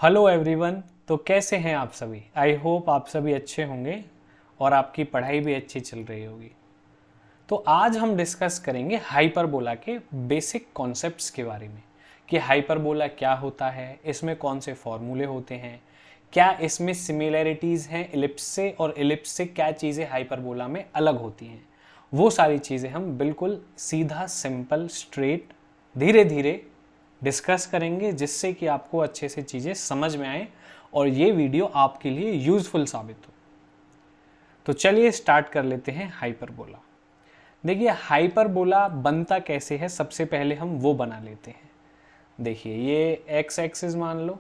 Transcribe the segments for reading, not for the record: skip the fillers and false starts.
Hello everyone. तो कैसे हैं आप सभी? आई होप आप सभी अच्छे होंगे और आपकी पढ़ाई भी अच्छी चल रही होगी। तो आज हम डिस्कस करेंगे हाइपरबोला के बेसिक कॉन्सेप्ट्स के बारे में कि हाइपरबोला क्या होता है, इसमें कौन से फॉर्मूले होते हैं, क्या इसमें सिमिलैरिटीज़ हैं इलिप्स से, और इलिप्स से क्या चीज़ें हाइपरबोला में अलग होती हैं। वो सारी चीज़ें हम बिल्कुल सीधा, सिंपल, स्ट्रेट, धीरे धीरे डिस्कस करेंगे, जिससे कि आपको अच्छे से चीज़ें समझ में आए और ये वीडियो आपके लिए यूज़फुल साबित हो। तो चलिए स्टार्ट कर लेते हैं हाइपरबोला। देखिए हाइपरबोला बनता कैसे है, सबसे पहले हम वो बना लेते हैं। देखिए ये एक्स एक्सिस मान लो,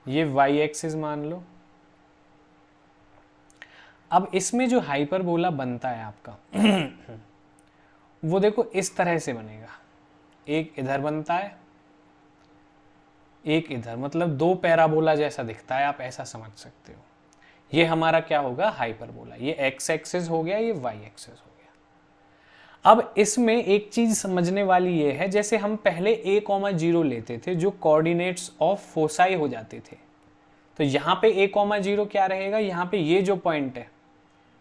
ये वाई एक्सिस मान लो। अब इसमें जो हाइपरबोला बनता है आपका वो देखो इस तरह से बनेगा। एक इधर बनता है, एक इधर, मतलब दो पैराबोला जैसा दिखता है, आप ऐसा समझ सकते हो। ये हमारा क्या होगा? हाइपरबोला। ये एक्स एक्सिस हो गया, ये वाई एक्सिस हो गया। अब इसमें एक चीज समझने वाली ये है, जैसे हम पहले a,0 लेते थे जो कोऑर्डिनेट्स ऑफ फोसाई हो जाते थे, तो यहां पे a,0 क्या रहेगा? यहां पे ये जो पॉइंट है,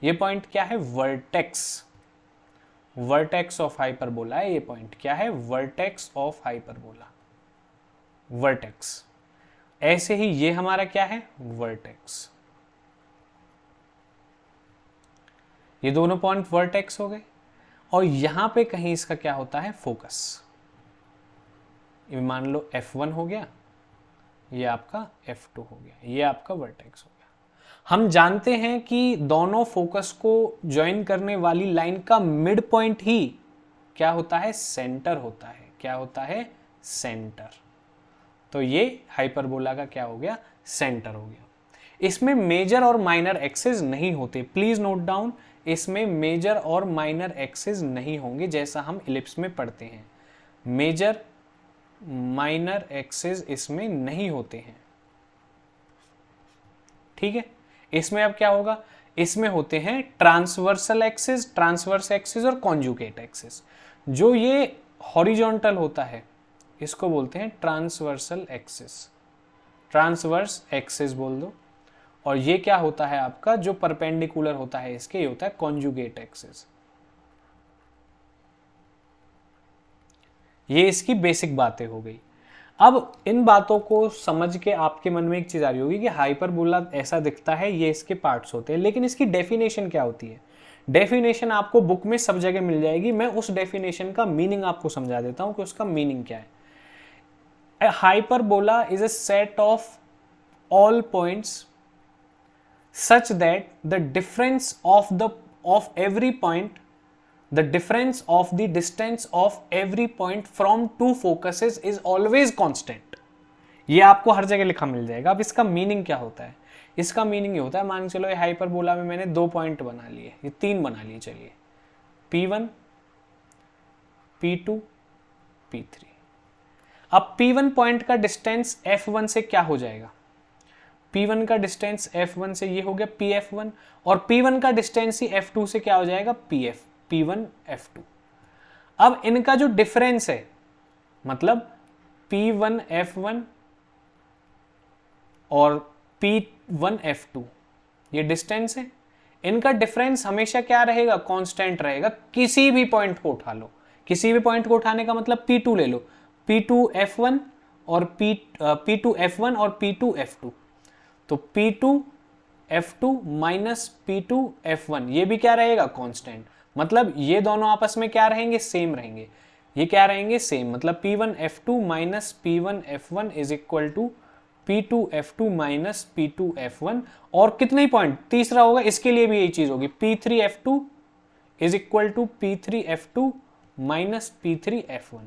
ये पॉइंट क्या है? वर्टेक्स। वर्टेक्स ऑफ हाइपरबोला है ये पॉइंट। क्या है? Vertex of hyperbola, vertex. ऐसे ही ये हमारा क्या है? वर्टेक्स। ये दोनों पॉइंट वर्टेक्स हो गए। और यहां पे कहीं इसका क्या होता है? फोकस। ये मान लो F1 हो गया, ये आपका F2 हो गया, ये आपका वर्टेक्स हो गया। हम जानते हैं कि दोनों फोकस को ज्वाइन करने वाली लाइन का मिड पॉइंट ही क्या होता है? सेंटर होता है। क्या होता है? सेंटर। तो ये हाइपरबोला का क्या हो गया? सेंटर हो गया। इसमें मेजर और माइनर एक्सिस नहीं होते, प्लीज नोट डाउन। इसमें मेजर और माइनर एक्सिस नहीं होंगे, जैसा हम इलिप्स में पढ़ते हैं। मेजर माइनर एक्सिस इसमें नहीं होते हैं, ठीक है। इसमें अब क्या होगा? इसमें होते हैं ट्रांसवर्सल एक्सिस, ट्रांसवर्स एक्सिस और कॉन्जुगेट एक्सिस। जो ये हॉरिजॉन्टल होता है इसको बोलते हैं ट्रांसवर्सल एक्सिस, ट्रांसवर्स एक्सिस बोल दो। और ये क्या होता है आपका? जो परपेंडिकुलर होता है इसके, ये होता है कॉन्जुगेट एक्सिस। ये इसकी बेसिक बातें हो गई। अब इन बातों को समझ के आपके मन में एक चीज आ रही होगी कि हाइपरबोला ऐसा दिखता है, ये इसके पार्ट्स होते हैं, लेकिन इसकी डेफिनेशन क्या होती है? डेफिनेशन आपको बुक में सब जगह मिल जाएगी। मैं उस डेफिनेशन का मीनिंग आपको समझा देता हूं कि उसका मीनिंग क्या है। A hyperbola is a set of all points such that the difference of every point, the difference of the distance of every point from two focuses is always constant. ये आपको हर जगह लिखा मिल जाएगा। अब इसका मीनिंग क्या होता है? इसका मीनिंग ये होता है, मान के चलो ये हाइपरबोला में मैंने दो पॉइंट बना लिए, ये तीन बना लिए, चलिए P1, P2, P3। अब P1 पॉइंट का डिस्टेंस F1 से क्या हो जाएगा? P1 का डिस्टेंस F1 से ये हो गया PF1, और P1 का डिस्टेंस ही F2 से क्या हो जाएगा? P1 F2। अब इनका जो डिफरेंस है, मतलब P1 F1 और P1 F2, ये डिस्टेंस है। इनका डिफरेंस हमेशा क्या रहेगा? कांस्टेंट रहेगा। किसी भी पॉइंट को उठा लो, किसी भी पॉइंट को उठाने का मतलब P2 ले लो, P2 F1 और P2 F1 और P2 F2। तो P2 F2 minus P2 F1, ये भी क्या रहेगा? कांस्टेंट। मतलब ये दोनों आपस में क्या रहेंगे? सेम रहेंगे। ये क्या रहेंगे? सेम। मतलब P1 F2 minus P1 F1 is equal to P2 F2 minus P2 F1। और कितने ही पॉइंट? तीसरा होगा, इसके लिए भी यही चीज होगी, P3 F2 is equal to P3 F2 minus P3 F1।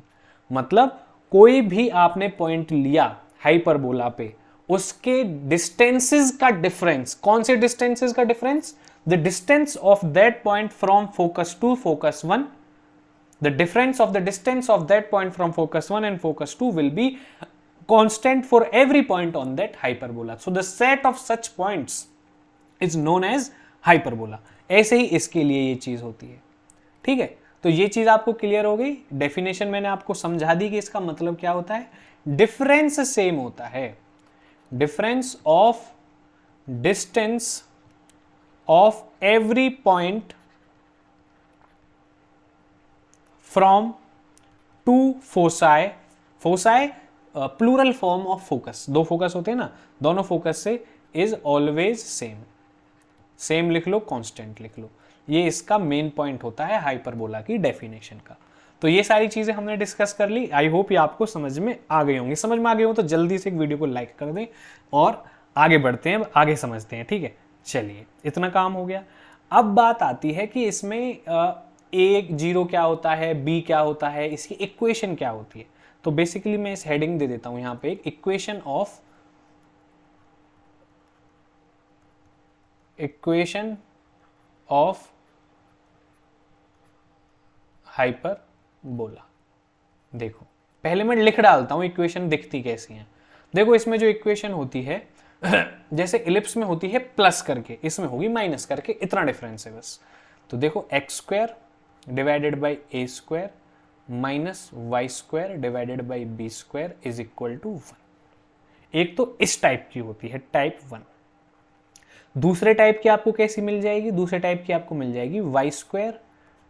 मतलब कोई भी आपने पॉइंट लिया हाइपरबोला पे, उसके डिस्टेंसेस का डिफरेंस, कौन से डिस्टेंसेस का difference? The distance of that point from focus to focus 1, the difference of the distance of that point from focus 1 and focus 2 will be constant for every point on that hyperbola. So the set of such points is known as hyperbola. ऐसे ही इसके लिए ये चीज होती है, ठीक है। तो ये चीज आपको क्लियर हो गई। डेफिनेशन मैंने आपको समझा दी कि इसका मतलब क्या होता है, डिफरेंस सेम होता है, difference of distance of every point from to foci, foci plural form of focus, दो फोकस होते हैं ना, दोनों फोकस से, इज ऑलवेज सेम, सेम लिख लो, कांस्टेंट लिख लो। ये इसका मेन पॉइंट होता है हाइपरबोला की डेफिनेशन का। तो ये सारी चीजें हमने डिस्कस कर ली। आई होप ये आपको समझ में आ गई होंगी। समझ में आ गई हो तो जल्दी से एक वीडियो को लाइक कर दें और आगे बढ़ते हैं, आगे समझते हैं, ठीक है। चलिए, इतना काम हो गया। अब बात आती है कि इसमें ए जीरो क्या होता है, बी क्या होता है, इसकी इक्वेशन क्या होती है। तो बेसिकली मैं इस हेडिंग दे देता हूं यहां पे, एक इक्वेशन ऑफ हाइपरबोला। देखो, पहले मैं लिख डालता हूं इक्वेशन दिखती कैसी है। देखो, इसमें जो इक्वेशन होती है जैसे इलिप्स में होती है प्लस करके, इसमें होगी माइनस करके, इतना डिफरेंस है बस। तो देखो, x square divided by a square minus y square divided by b square is equal to 1। एक तो इस टाइप की होती है, टाइप 1। दूसरे टाइप की आपको कैसी मिल जाएगी, दूसरे टाइप की आपको मिल जाएगी y square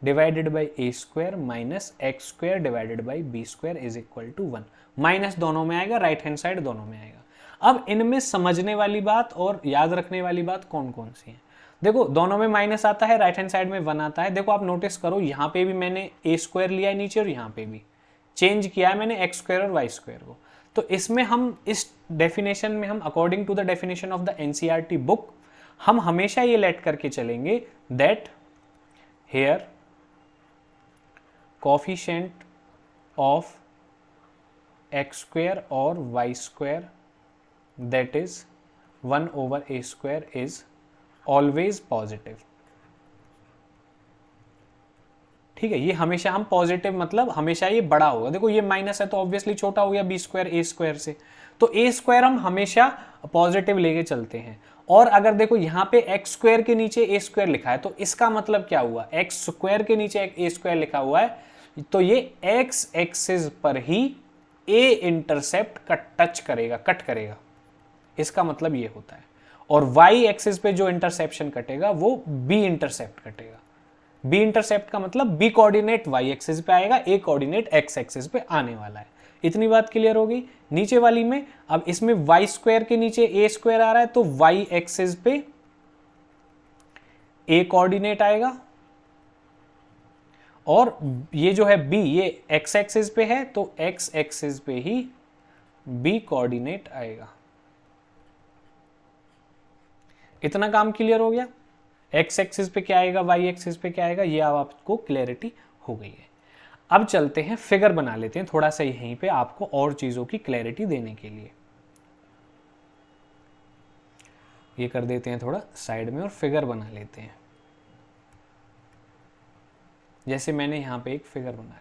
divided by a square minus x square divided by b square is equal to 1। Minus दोनों में आएगा, राइट हैंड साइड दोनों में आएगा। अब इनमें समझने वाली बात और याद रखने वाली बात कौन कौन सी है। देखो, दोनों में माइनस आता है, राइट हैंड साइड में 1 आता है। देखो, आप नोटिस करो, यहाँ पे भी मैंने ए स्क्वायर लिया है नीचे और यहाँ पे भी चेंज किया है मैंने एक्स स्क्वायर और वाई स्क्वायर को। तो इसमें हम इस डेफिनेशन में हम according to the definition of the NCERT book हम हमेशा ये लेट करके चलेंगे that here coefficient of X square और Y square that is 1/a square is always positive. ठीक है, ये हमेशा हम पॉजिटिव मतलब हमेशा ये बड़ा होगा। देखो, ये माइनस है तो ऑब्वियसली छोटा हो गया बी स्क्वायर ए स्क्वायर से, तो ए स्क्वायर हम हमेशा पॉजिटिव लेके चलते हैं। और अगर देखो यहाँ पे एक्स स्क्वायर के नीचे ए स्क्वायर लिखा है तो इसका मतलब क्या हुआ, एक्स स्क्वायर के नीचे एक ए स्क्वायर लिखा हुआ है तो ये एक्स एक्सिस पर ही ए इंटरसेप्ट का टच करेगा, कट करेगा, इसका मतलब ये होता है। और वाई एक्सिस पे जो इंटरसेप्शन कटेगा वो बी इंटरसेप्ट कटेगा। बी इंटरसेप्ट का मतलब बी कोऑर्डिनेट वाई एक्सिस पे आएगा, ए कोऑर्डिनेट एक्स एक्सिस पे आने वाला है। इतनी बात क्लियर हो गई। नीचे वाली में अब इसमें वाई स्क्वायर के नीचे ए स्क्वायर आ रहा है तो वाई एक्सिस पे ए कोऑर्डिनेट आएगा और ये जो है बी ये एक्स एक्सिस पे है तो एक्स एक्सिस पे ही बी कोऑर्डिनेट आएगा। इतना काम क्लियर हो गया। एक्स एक्सिस पे क्या आएगा, वाई एक्सिस पे क्या आएगा, ये अब आपको क्लैरिटी हो गई है। अब चलते हैं, फिगर बना लेते हैं थोड़ा सा यहीं पे आपको और चीजों की क्लैरिटी देने के लिए। ये कर देते हैं थोड़ा साइड में और फिगर बना लेते हैं। जैसे मैंने यहां पे एक फिगर बना लिया।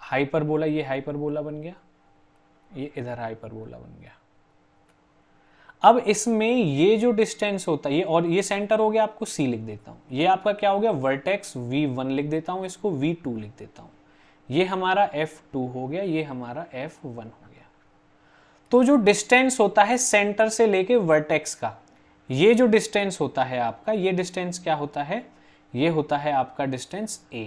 हाइपरबोला, ये हाइपरबोला बन गया, ये इधर हाइपरबोला बन गया। अब इसमें ये जो डिस्टेंस होता है ये और ये सेंटर हो गया, आपको सी लिख देता हूं। ये आपका क्या हो गया, वर्टेक्स V1 लिख देता हूं, इसको V2 लिख देता हूं। ये हमारा F2 हो गया, ये हमारा F1 हो गया। तो जो डिस्टेंस होता है सेंटर से लेके वर्टेक्स का, ये जो डिस्टेंस होता है आपका, ये डिस्टेंस क्या होता है, ये होता है आपका डिस्टेंस A।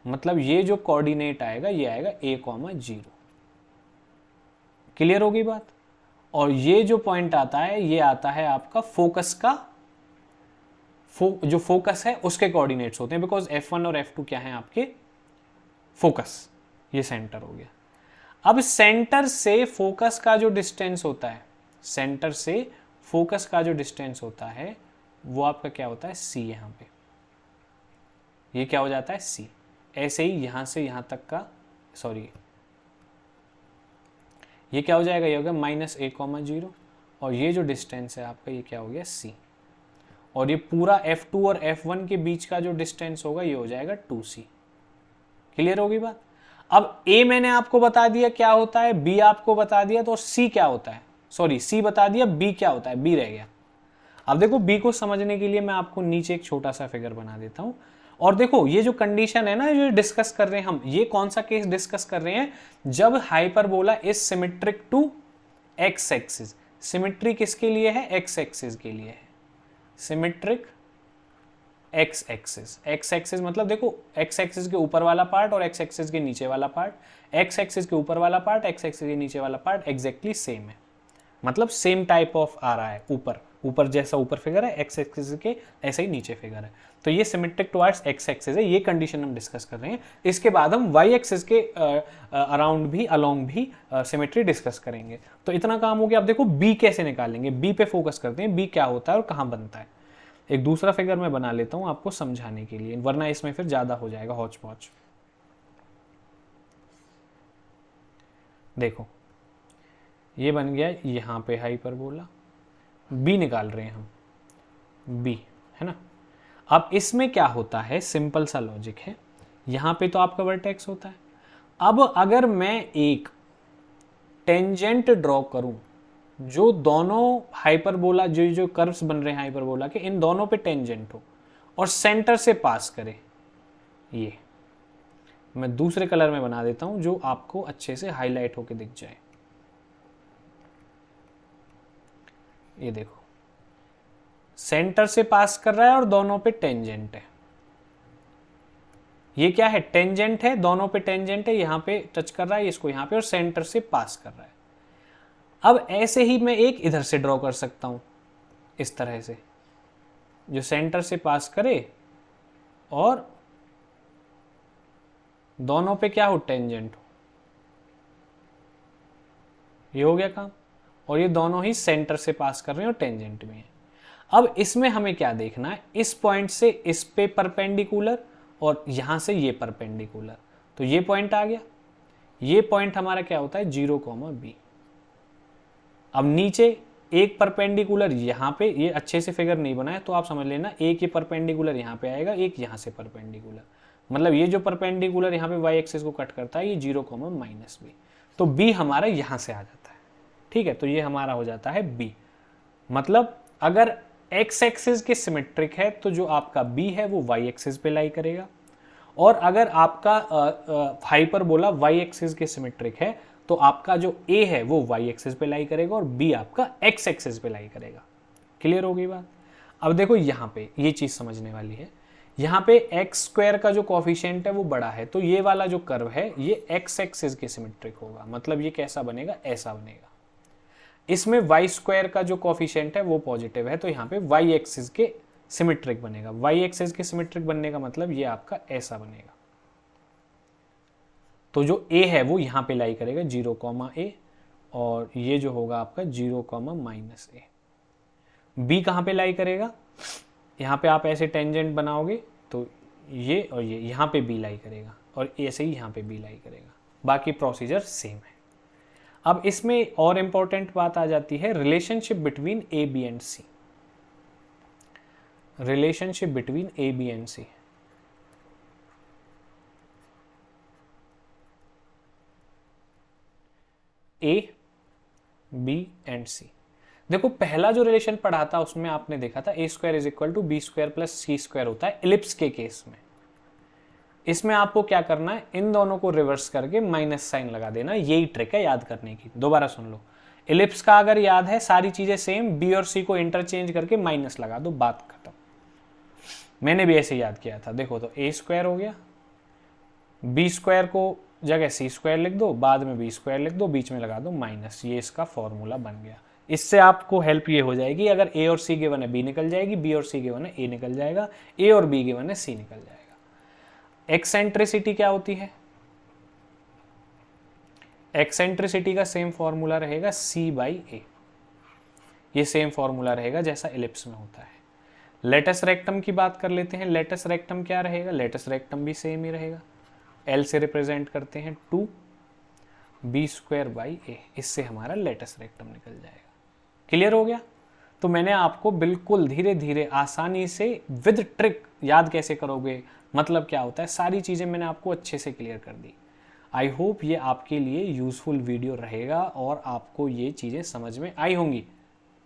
मतलब ये जो कोऑर्डिनेट आएगा ये आएगा A,0। क्लियर हो गई बात। और ये जो पॉइंट आता है ये आता है आपका फोकस का, जो फोकस है उसके कोऑर्डिनेट्स होते हैं, बिकॉज F1 और F2 क्या है आपके फोकस, ये सेंटर हो गया। अब सेंटर से फोकस का जो डिस्टेंस होता है, सेंटर से फोकस का जो डिस्टेंस होता है वो आपका क्या होता है C। यहां पे ये क्या हो जाता है C। ऐसे ही यहां से यहां तक का, सॉरी ये क्या हो जाएगा, ये हो गया -A,0 और ये जो डिस्टेंस है आपका ये क्या हो गया C। और ये पूरा F2 और F1 के बीच का जो डिस्टेंस होगा ये हो जाएगा 2C। क्लियर होगी बात। अब A मैंने आपको बता दिया क्या होता है, B आपको बता दिया, तो C क्या होता है, सॉरी सी बता दिया, बी क्या होता है, बी रह गया। अब देखो बी को समझने के लिए मैं आपको नीचे एक छोटा सा फिगर बना देता हूं। और देखो ये जो कंडीशन है ना, जो डिस्कस कर रहे हैं हम, ये कौन सा केस डिस्कस कर रहे हैं, जब hyperbola is symmetric to x axis. Symmetry किसके लिए है, एक्स एक्सिस के लिए है, symmetric x axis. X axis मतलब देखो एक्स एक्सिस के ऊपर वाला पार्ट और एक्स एक्सिस के नीचे वाला पार्ट, एक्स एक्सिस के ऊपर वाला पार्ट, एक्स एक्सिस के नीचे वाला पार्ट एग्जैक्टली सेम है, मतलब सेम टाइप ऑफ आ रहा है, ऊपर ऊपर जैसा ऊपर फिगर है एक्स एक्सिस के, ऐसे ही नीचे फिगर है, तो ये सिमेट्रिक टुवर्ड्स एक्स एक्सिस है। ये कंडीशन हम डिस्कस कर रहे हैं। इसके बाद हम वाई एक्सिस के अराउंड भी, अलोंग भी सिमेट्री डिस्कस करेंगे। तो इतना काम हो गया। अब देखो बी कैसे निकालेंगे, बी पे फोकस करते हैं, बी क्या होता है और कहाँ बनता है। एक दूसरा फिगर मैं बना लेता हूं आपको समझाने के लिए, वरना इसमें फिर ज्यादा हो जाएगा हौच पौच। देखो ये बन गया यहां पे हाइपरबोला, बी निकाल रहे हैं हम, बी है ना। अब इसमें क्या होता है, सिंपल सा लॉजिक है, यहां पे तो आपका वर्टेक्स होता है। अब अगर मैं एक टेंजेंट ड्रॉ करूं जो दोनों हाइपरबोला, जो कर्व्स बन रहे हैं हाइपरबोला के, इन दोनों पे टेंजेंट हो और सेंटर से पास करे, ये मैं दूसरे कलर में बना देता हूं जो आपको अच्छे से हाईलाइट होके दिख जाए। ये देखो सेंटर से पास कर रहा है और दोनों पे टेंजेंट है। ये क्या है, टेंजेंट है, दोनों पे टेंजेंट है, यहां पे टच कर रहा है इसको यहां पे और सेंटर से पास कर रहा है। अब ऐसे ही मैं एक इधर से ड्रॉ कर सकता हूं, इस तरह से, जो सेंटर से पास करे और दोनों पे क्या हो, टेंजेंट हो। ये हो गया काम, और ये दोनों ही सेंटर से पास कर रहे हैं और टेंजेंट में है। अब इसमें हमें क्या देखना है, इस पॉइंट से इस पे परपेंडिकुलर और यहां से ये परपेंडिकुलर, तो ये पॉइंट आ गया। ये पॉइंट हमारा क्या होता है, 0,b। अब नीचे एक परपेंडिकुलर यहां पे, ये अच्छे से फिगर नहीं बनाया तो आप समझ लेना, एक ये परपेंडिकुलर यहां पे आएगा, एक यहां से परपेंडिकुलर, मतलब ये जो परपेंडिकुलर यहां पे y एक्सिस को कट करता है, ये 0,-b, तो b हमारा यहां से आ जाता है। ठीक है, तो ये हमारा हो जाता है b। मतलब अगर x एक्सिस के सिमेट्रिक है तो जो आपका b है वो y एक्सिस पे लाई करेगा, और अगर आपका हाइपरबोला y एक्सिस के सिमेट्रिक है तो आपका जो a है वो y एक्सिस पे लाई करेगा और b आपका x एक्सिस पे लाई करेगा। क्लियर हो गई बात। अब देखो यहाँ पे ये चीज समझने वाली है, यहाँ पे एक्स स्क्वायर का जो कोफिशिएंट है वो बड़ा है, तो ये वाला जो कर्व है ये एक्स एक्सिस के सिमेट्रिक होगा, मतलब ये कैसा बनेगा, ऐसा बनेगा। इसमें वाई स्क्वायर का जो कोफिशिएंट है वो पॉजिटिव है, तो यहाँ पे वाई एक्सिस के सिमेट्रिक बनेगा। वाई एक्सिस के सिमेट्रिक बनने का मतलब ये आपका ऐसा बनेगा। तो जो a है वो यहाँ पे लाई करेगा 0,a, और ये जो होगा आपका 0,-a। b कहाँ पे लाई करेगा, यहाँ पे आप ऐसे टेंजेंट बनाओगे तो ये और ये यहाँ पे b लाई करेगा, और ऐसे ही यहाँ पे b लाई करेगा। बाकी प्रोसीजर सेम है। अब इसमें और इंपॉर्टेंट बात आ जाती है, relationship between A B and C. Relationship between A B and C, A B and C. देखो पहला जो रिलेशन पढ़ा था उसमें आपने देखा था a square is equal to b square plus c square होता है इलिप्स के केस में। इसमें आपको क्या करना है, इन दोनों को रिवर्स करके माइनस साइन लगा देना, यही ट्रिक है याद करने की। दोबारा सुन लो, इलिप्स का अगर याद है सारी चीजें सेम, बी और सी को इंटरचेंज करके माइनस लगा दो, बात खत्म। मैंने भी ऐसे याद किया था। देखो तो a स्क्वायर हो गया, बी स्क्वायर को जगह सी स्क्वायर लिख दो, बाद में बी स्क्वायर लिख दो, बीच में लगा दो माइनस, ये इसका फॉर्मूला बन गया। इससे आपको हेल्प ये हो जाएगी, अगर a और c गिवन है b निकल जाएगी, b और c गिवन है a निकल जाएगा, a और b गिवन है c निकल जाएगा। एक्सेंट्रिसिटी क्या होती है, एक्सेंट्रिसिटी का सेम फॉर्मूला रहेगा c/a, ये सेम फॉर्मूला रहेगा जैसा इलिप्स में होता है। लेटस रेक्टम की बात कर लेते हैं। लेटस रेक्टम क्या रहेगा, लेटस रेक्टम भी सेम ही रहेगा, L से रिप्रेजेंट करते हैं 2b²/a, इससे हमारा लेटस रेक्टम निकल जाएगा। क्लियर हो गया। तो मैंने आपको बिल्कुल धीरे धीरे आसानी से विद ट्रिक याद कैसे करोगे, मतलब क्या होता है, सारी चीजें मैंने आपको अच्छे से क्लियर कर दी। आई होप ये आपके लिए यूज़फुल वीडियो रहेगा और आपको ये चीज़ें समझ में आई होंगी।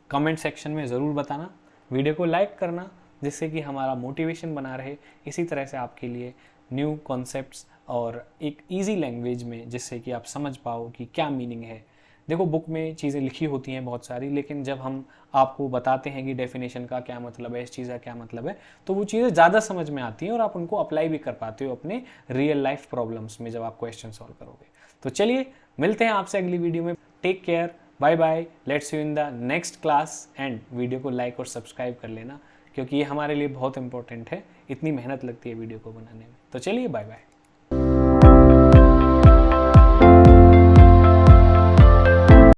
कमेंट सेक्शन में ज़रूर बताना, वीडियो को लाइक करना जिससे कि हमारा मोटिवेशन बना रहे इसी तरह से आपके लिए न्यू कॉन्सेप्ट्स और एक इजी लैंग्वेज में, जिससे कि आप समझ पाओ कि क्या मीनिंग है। देखो बुक में चीज़ें लिखी होती हैं बहुत सारी, लेकिन जब हम आपको बताते हैं कि डेफिनेशन का क्या मतलब है, इस चीज़ का क्या मतलब है, तो वो चीज़ें ज़्यादा समझ में आती हैं और आप उनको अप्लाई भी कर पाते हो अपने रियल लाइफ प्रॉब्लम्स में जब आप क्वेश्चन सॉल्व करोगे। तो चलिए मिलते हैं आपसे अगली वीडियो में। Take care, bye bye, let's you in the next class. And video को लाइक और सब्सक्राइब कर लेना, क्योंकि ये हमारे लिए बहुत इंपॉर्टेंट है। इतनी मेहनत लगती है वीडियो को बनाने में। तो चलिए बाय बाय।